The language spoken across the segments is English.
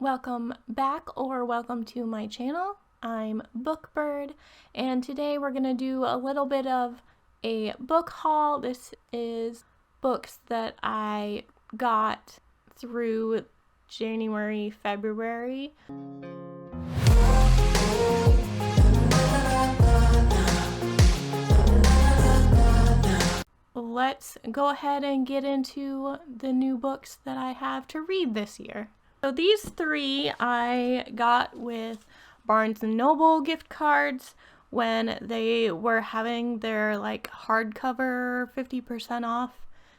Welcome back or welcome to my channel. I'm Bookbird, and today we're going to do a little bit of a book haul. This is books that I got through January, February. Let's go ahead and get into the new books that I have to read this year. So these three I got with Barnes & Noble gift cards when they were having their hardcover 50% off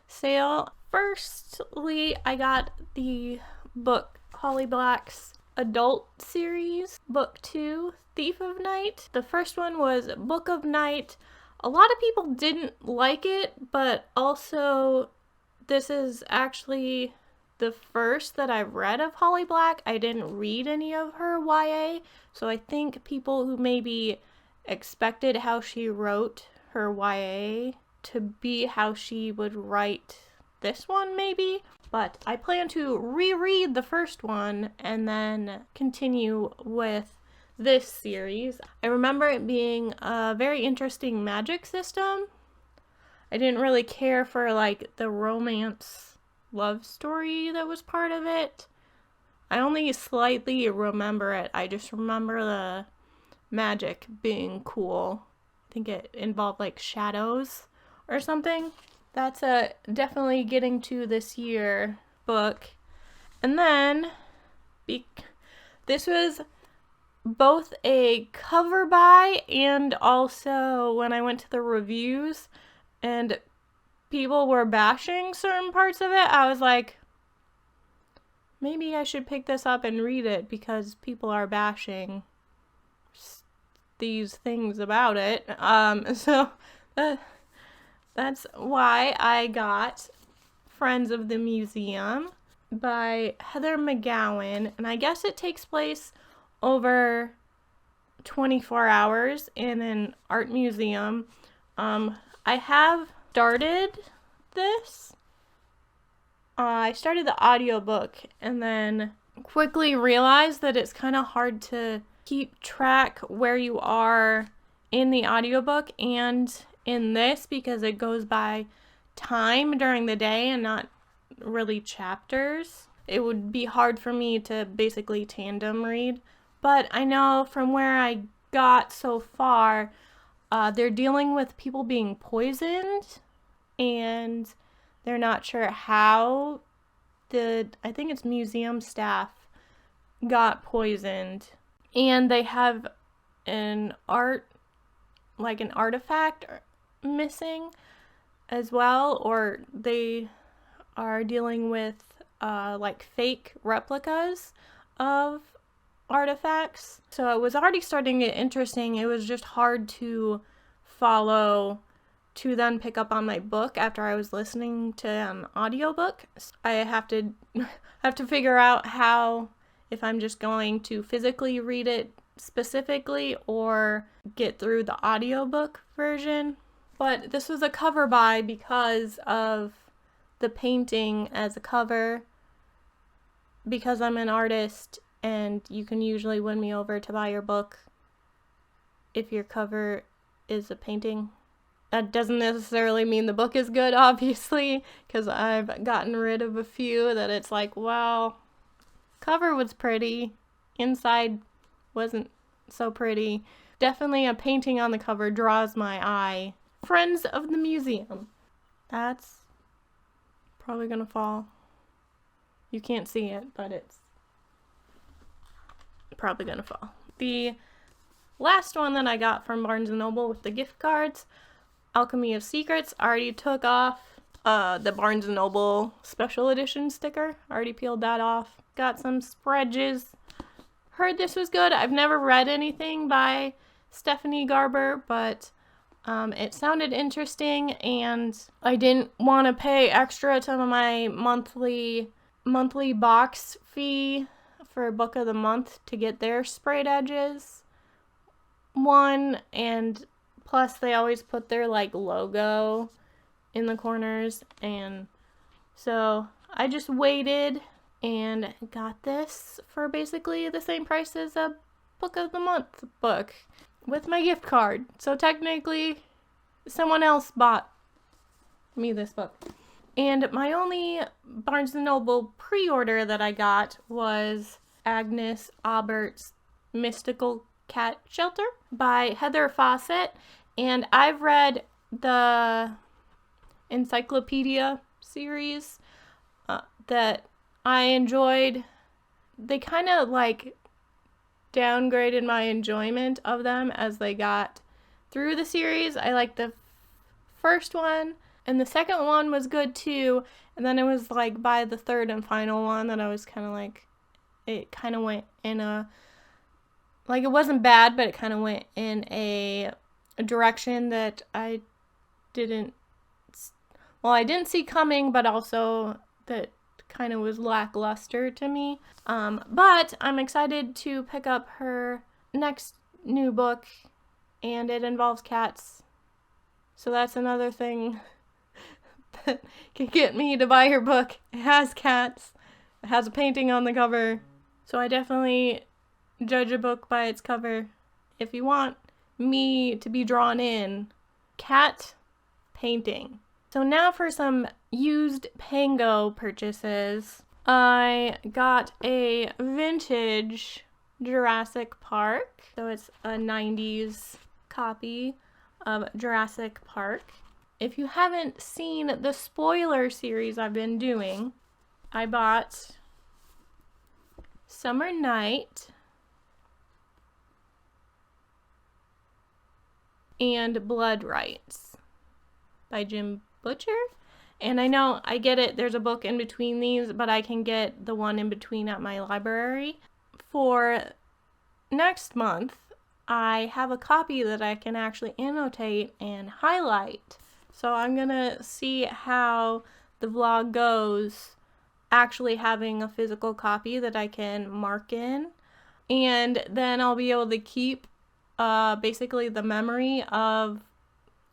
sale. Firstly, I got the book Holly Black's adult series, book 2, Thief of Night. The first one was Book of Night. A lot of people didn't like it, but also this is actually the first that I've read of Holly Black. I didn't read any of her YA, so I think people who maybe expected how she wrote her YA to be how she would write this one maybe. But I plan to reread the first one and then continue with this series. I remember it being a very interesting magic system. I didn't really care for the romance love story that was part of it. I only slightly remember it. I just remember the magic being cool. I think it involved shadows or something. That's a definitely getting to this year book. And then this was both a cover buy and also when I went to the reviews and people were bashing certain parts of it, I was like, maybe I should pick this up and read it because people are bashing these things about it. So that's why I got Friends of the Museum by Heather McGowan, and I guess it takes place over 24 hours in an art museum. I have started this. I started the audiobook and then quickly realized that it's kind of hard to keep track where you are in the audiobook and in this because it goes by time during the day and not really chapters. It would be hard for me to basically tandem read, but I know from where I got so far, they're dealing with people being poisoned, and they're not sure how I think it's museum staff got poisoned. And they have an artifact missing as well, or they are dealing with fake replicas of artifacts. So it was already starting to get interesting. It was just hard to follow to then pick up on my book after I was listening to an audiobook. I have to figure out how, if I'm just going to physically read it specifically or get through the audiobook version. But this was a cover buy because of the painting as a cover, because I'm an artist and you can usually win me over to buy your book if your cover is a painting. That doesn't necessarily mean the book is good, obviously, because I've gotten rid of a few that it's well, cover was pretty, inside wasn't so pretty. Definitely a painting on the cover draws my eye. Friends of the Museum. That's probably gonna fall. You can't see it, but it's probably gonna fall. The last one that I got from Barnes & Noble with the gift cards, Alchemy of Secrets. I already took off the Barnes & Noble special edition sticker. Already peeled that off. Got some spreads. Heard this was good. I've never read anything by Stephanie Garber, but it sounded interesting, and I didn't want to pay extra to my monthly box fee for Book of the Month to get their sprayed edges one, and plus they always put their logo in the corners, and so I just waited and got this for basically the same price as a Book of the Month book with my gift card. So technically, someone else bought me this book. And my only Barnes & Noble pre-order that I got was Agnes Aubert's Mystical Cat Shelter by Heather Fawcett. And I've read the Encyclopedia series that I enjoyed. They kind of like downgraded my enjoyment of them as they got through the series. I liked the first one, and the second one was good too, and then it was like by the third and final one that I was kind of like, it kind of went in a, like, it wasn't bad, but it kind of went in a direction that I didn't see coming, but also that kind of was lackluster to me. But I'm excited to pick up her next new book, and it involves cats. So that's another thing that can get me to buy her book. It has cats. It has a painting on the cover. So I definitely judge a book by its cover. If you want me to be drawn in, cat painting. So now for some used Pango purchases. I got a vintage Jurassic Park. So it's a 90s copy of Jurassic Park. If you haven't seen the spoiler series I've been doing, I bought Summer Night and Blood Rights by Jim Butcher. And I know, I get it, there's a book in between these, but I can get the one in between at my library. For next month, I have a copy that I can actually annotate and highlight. So I'm gonna see how the vlog goes actually having a physical copy that I can mark in. And then I'll be able to keep basically the memory of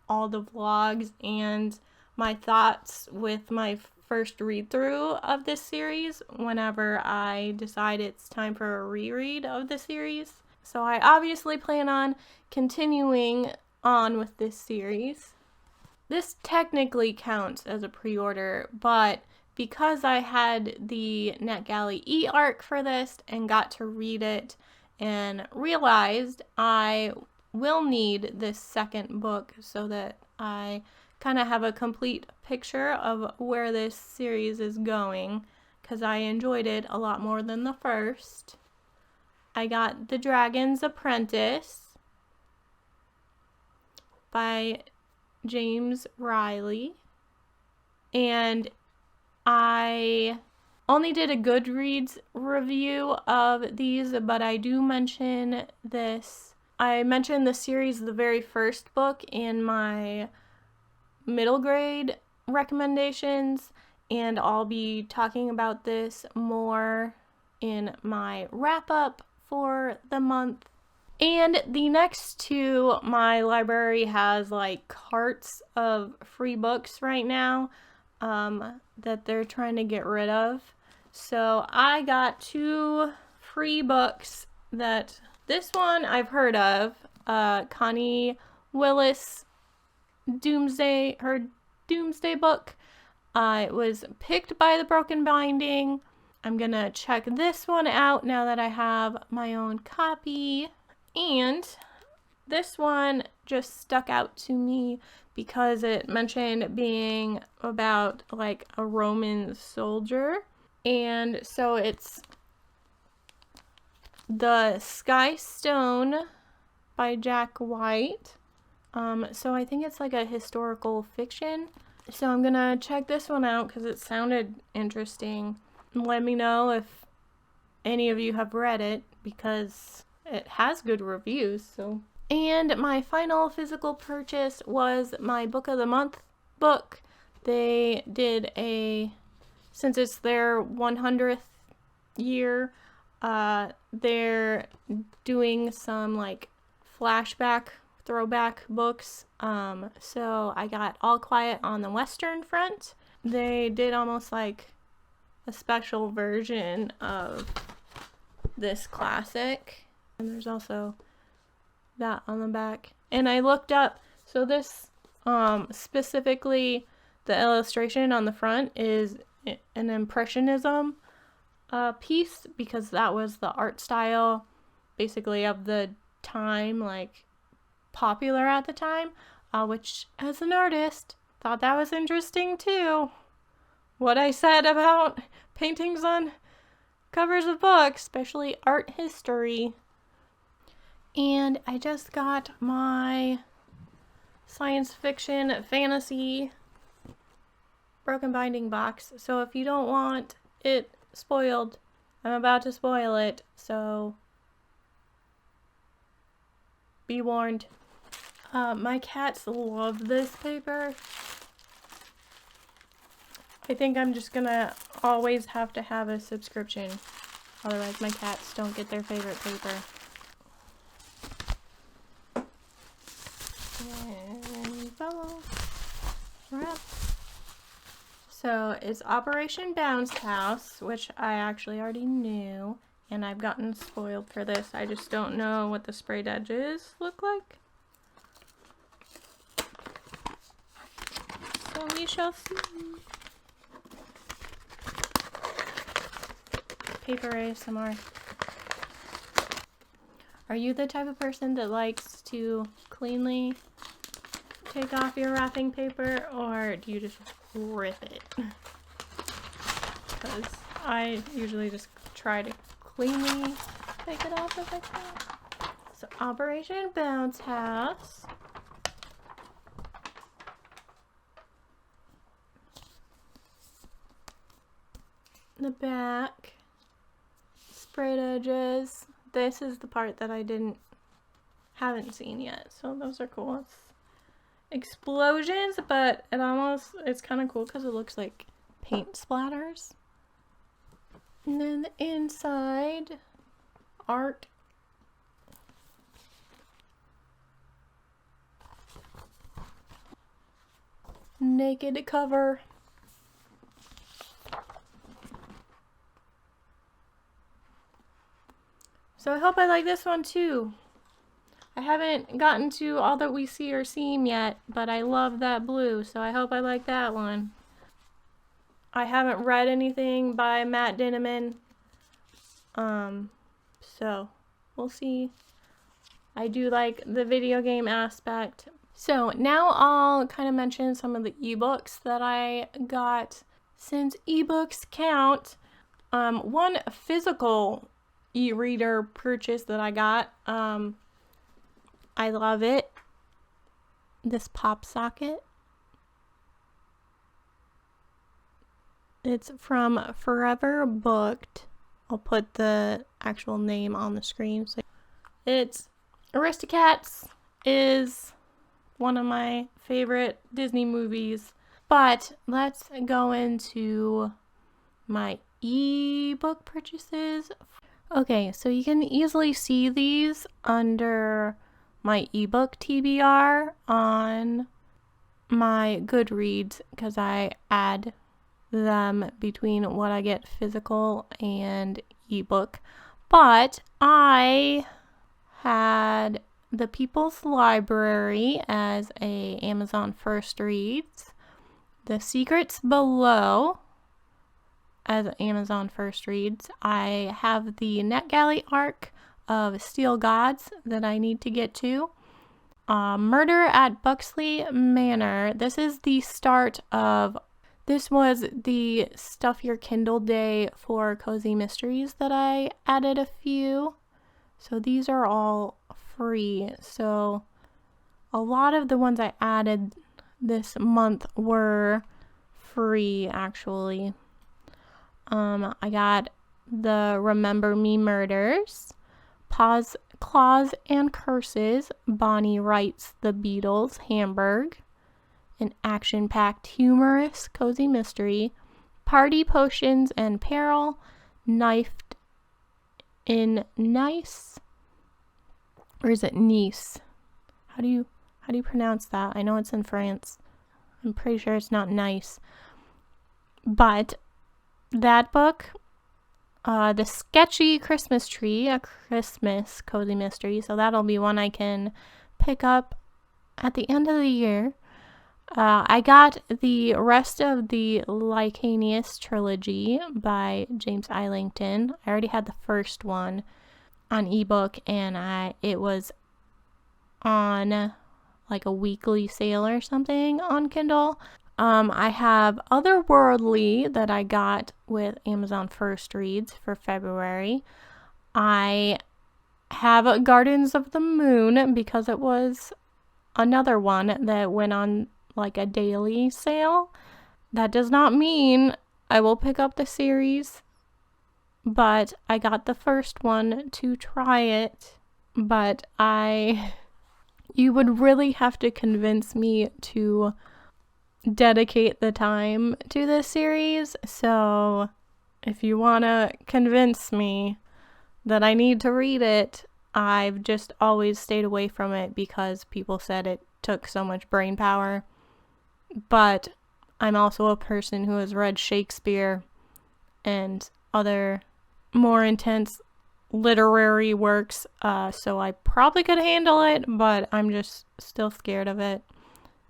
all the vlogs and my thoughts with my first read through of this series whenever I decide it's time for a reread of the series. So I obviously plan on continuing on with this series. This technically counts as a pre-order, but because I had the NetGalley e-arc for this and got to read it and realized I will need this second book so that I kind of have a complete picture of where this series is going, because I enjoyed it a lot more than the first. I got The Dragon's Apprentice by James Riley, and I only did a Goodreads review of these, but I do mention this. I mentioned the series, the very first book, in my middle grade recommendations, and I'll be talking about this more in my wrap-up for the month. And the next two, my library has like carts of free books right now that they're trying to get rid of. So I got 2 free books that, this one I've heard of, Connie Willis her Doomsday book. It was picked by the Broken Binding. I'm gonna check this one out now that I have my own copy. And this one just stuck out to me because it mentioned being about like a Roman soldier. And so it's The Sky Stone by Jack White. So I think it's like a historical fiction. So I'm gonna check this one out because it sounded interesting. Let me know if any of you have read it, because it has good reviews. So, and my final physical purchase was my Book of the Month book. They did since it's their 100th year, they're doing some like flashback throwback books. So I got All Quiet on the Western Front. They did almost like a special version of this classic. And there's also that on the back. And I looked up, so this specifically, the illustration on the front is an Impressionism piece, because that was the art style basically of the time, like popular at the time, which as an artist thought that was interesting too. What I said about paintings on covers of books, especially art history. And I just got my science fiction fantasy broken binding box, so if you don't want it spoiled, I'm about to spoil it, so be warned. My cats love this paper. I think I'm just gonna always have to have a subscription, otherwise my cats don't get their favorite paper. And bubble wrap. So it's Operation Bounce House, which I actually already knew, and I've gotten spoiled for this. I just don't know what the sprayed edges look like. So we shall see. Paper ASMR. Are you the type of person that likes to cleanly take off your wrapping paper, or do you just rip it? Because I usually just try to cleanly take it off if I can. So Operation Bounce House. The back. Sprayed edges. This is the part that I haven't seen yet, so those are cool. It's explosions, but it's kind of cool because it looks like paint splatters. And then the inside art. Naked cover. So I hope I like this one too. I haven't gotten to All That We See or Seem yet, but I love that blue, so I hope I like that one. I haven't read anything by Matt Dinniman, so we'll see. I do like the video game aspect. So now I'll kind of mention some of the ebooks that I got, since ebooks count. One physical e-reader purchase that I got. I love it. This pop socket. It's from Forever Booked. I'll put the actual name on the screen. So it's Aristocats is one of my favorite Disney movies. But let's go into my ebook purchases. Okay, so you can easily see these under my ebook TBR on my Goodreads, because I add them between what I get physical and ebook. But I had The People's Library as a Amazon First Reads, The Secrets Below as Amazon First Reads. I have the NetGalley arc of Steel Gods that I need to get to. Murder at Buxley Manor. This was the Stuff Your Kindle Day for Cozy Mysteries that I added a few. So these are all free. So a lot of the ones I added this month were free, actually. I got the Remember Me Murders, Claws and Curses, Bonnie Wright's The Beatles, Hamburg, an action-packed, humorous, cozy mystery, Party Potions and Peril, Knifed in Nice, or is it Nice? How do you pronounce that? I know it's in France. I'm pretty sure it's not nice. But that book, The Sketchy Christmas Tree, a Christmas cozy mystery. So that'll be one I can pick up at the end of the year. I got the rest of the Licanius trilogy by James I. Langton. I already had the first one on ebook, and it was on like a weekly sale or something on Kindle. I have Otherworldly that I got with Amazon First Reads for February. I have Gardens of the Moon because it was another one that went on like a daily sale. That does not mean I will pick up the series, but I got the first one to try it. But you would really have to convince me to dedicate the time to this series. So if you want to convince me that I need to read it, I've just always stayed away from it because people said it took so much brain power. But I'm also a person who has read Shakespeare and other more intense literary works, so I probably could handle it, but I'm just still scared of it.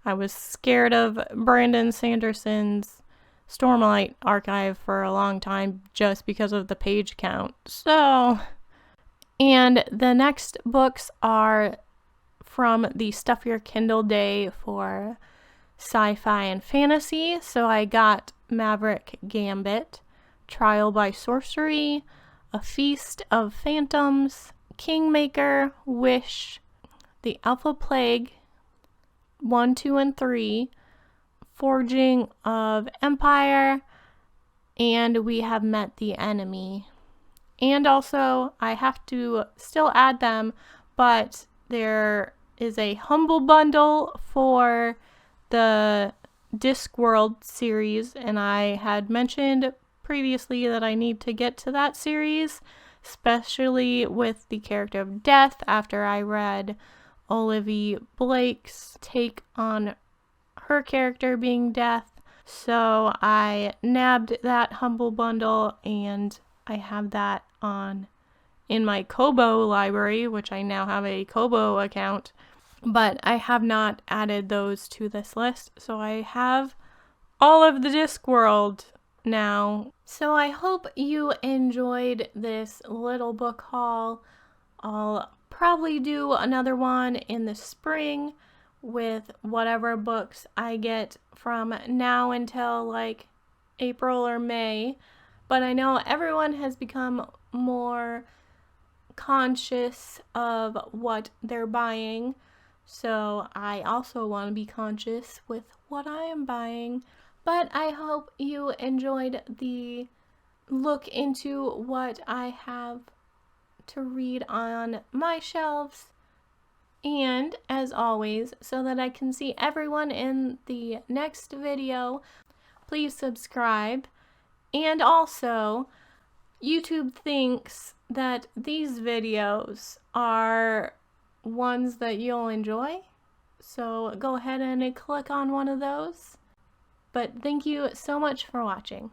I was scared of Brandon Sanderson's Stormlight archive for a long time just because of the page count. So, and the next books are from the Stuff Your Kindle Day for sci-fi and fantasy. So I got Maverick Gambit, Trial by Sorcery, A Feast of Phantoms, Kingmaker, Wish, The Alpha Plague, 1, 2, and 3, Forging of Empire, and We Have Met the Enemy. And also, I have to still add them, but there is a humble bundle for the Discworld series, and I had mentioned previously that I need to get to that series, especially with the character of Death after I read Olivia Blake's take on her character being Death. So I nabbed that humble bundle, and I have that in my Kobo library, which I now have a Kobo account, but I have not added those to this list. So I have all of the Discworld now. So I hope you enjoyed this little book haul. I'll probably do another one in the spring with whatever books I get from now until like April or May. But I know everyone has become more conscious of what they're buying. So I also want to be conscious with what I am buying. But I hope you enjoyed the look into what I have to read on my shelves. And as always, so that I can see everyone in the next video, please subscribe. And also, YouTube thinks that these videos are ones that you'll enjoy. So go ahead and click on one of those. But thank you so much for watching.